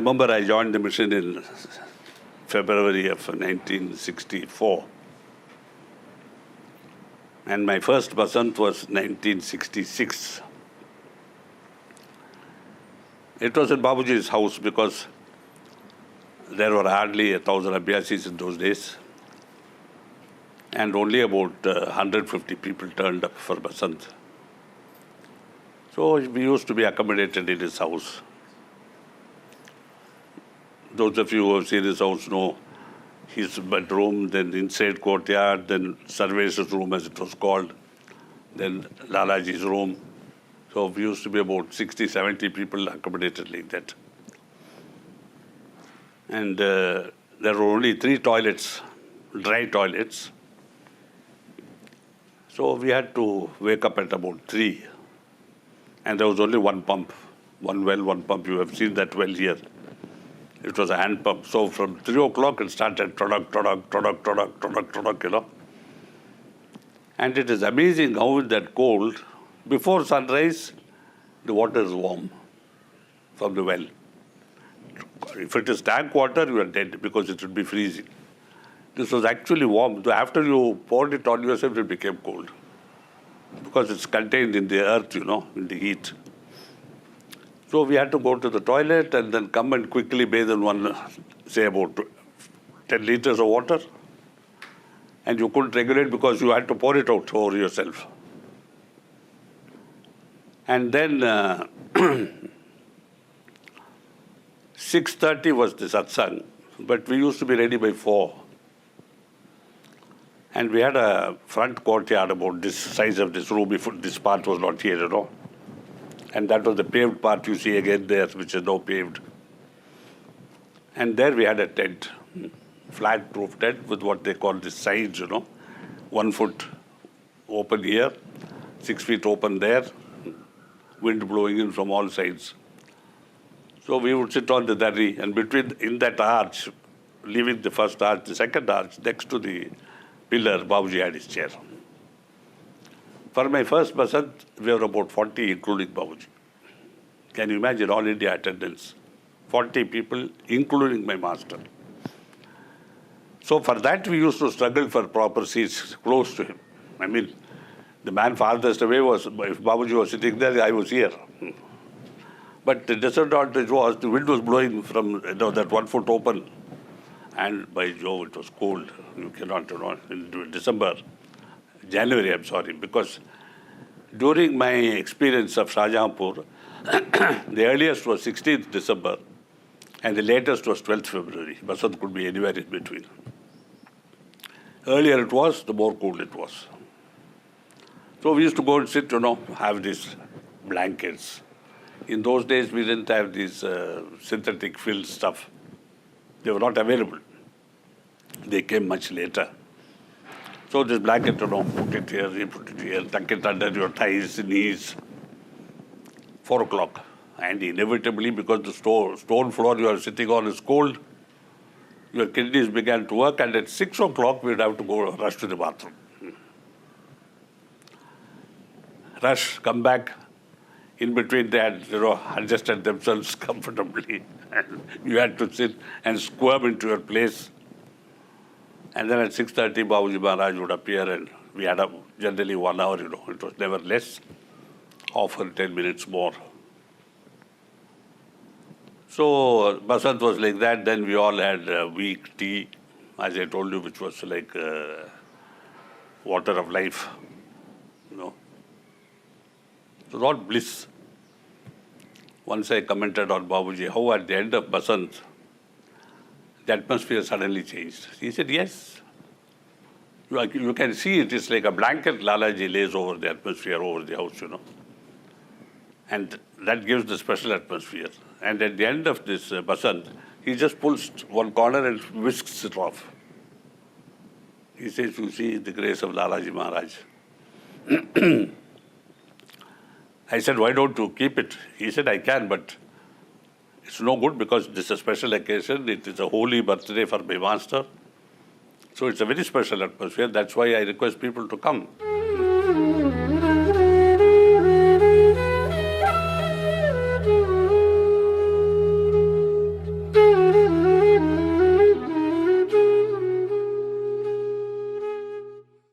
remember I joined the mission in February of 1964. And my first Basant was 1966. It was in Babuji's house because there were hardly 1,000 abhyasis in those days. And only about 150 people turned up for Basant. So we used to be accommodated in his house. Those of you who have seen his house know his bedroom, then inside courtyard, then services room as it was called, then Lalaji's room. So we used to be about 60, 70 people accommodated like that. And there were only 3 toilets, dry toilets. So we had to wake up at about 3. And there was only one pump, one well, one pump. You have seen that well here. It was a hand pump. So from 3 o'clock it started, you know. And it is amazing how in that cold, before sunrise, the water is warm from the well. If it is tank water, you are dead because it would be freezing. This was actually warm. So after you poured it on yourself, it became cold. Because it's contained in the earth, you know, in the heat. So we had to go to the toilet and then come and quickly bathe in one, say about 10 liters of water. And you couldn't regulate because you had to pour it out over yourself. And then 6:30 was the satsang, but we used to be ready by 4. And we had a front courtyard about this size of this room. If this part was not here, you know. And that was the paved part you see again there, which is now paved. And there we had a tent, flat roof tent with what they call the sides, you know. 1 foot open here, 6 feet open there, wind blowing in from all sides. So we would sit on the dari, and in that arch, leaving the first arch, the second arch, next to the pillar, Babuji had his chair. For my first Basant, we were about 40, including Babuji. Can you imagine all India attendance? 40 people, including my master. So for that, we used to struggle for proper seats close to him. I mean, the man farthest away was, if Babuji was sitting there, I was here. But the disadvantage was the wind was blowing from that 1 foot open. And by Jove, it was cold. You cannot, in December, January, I'm sorry, because during my experience of Shahjahanpur, the earliest was 16th December and the latest was 12th February. Basant could be anywhere in between. Earlier it was, the more cold it was. So we used to go and sit, have these blankets. In those days, we didn't have these synthetic fill stuff. They were not available. They came much later. So this blanket, put it here, you put it here, tuck it under your thighs, knees. 4 o'clock. And inevitably, because the stone floor you are sitting on is cold, your kidneys began to work, and at 6 o'clock, we'd have to go rush to the bathroom. Rush, come back. In between, they had, adjusted themselves comfortably. And you had to sit and squirm into your place. And then at 6:30, Babuji Maharaj would appear, and we had generally 1 hour, It was never less, often 10 minutes more. So Basant was like that. Then we all had weak tea, as I told you, which was like water of life, It was all bliss. Once I commented on Babuji, how at the end of Basant, the atmosphere suddenly changed. He said, yes. You can see it is like a blanket Lalaji lays over the atmosphere, over the house, And that gives the special atmosphere. And at the end of this Basant, he just pulls one corner and whisks it off. He says, you see the grace of Lalaji Maharaj. I said, why don't you keep it? He said, I can, but it's no good because this is a special occasion. It is a holy birthday for my master. So it's a very special atmosphere. That's why I request people to come.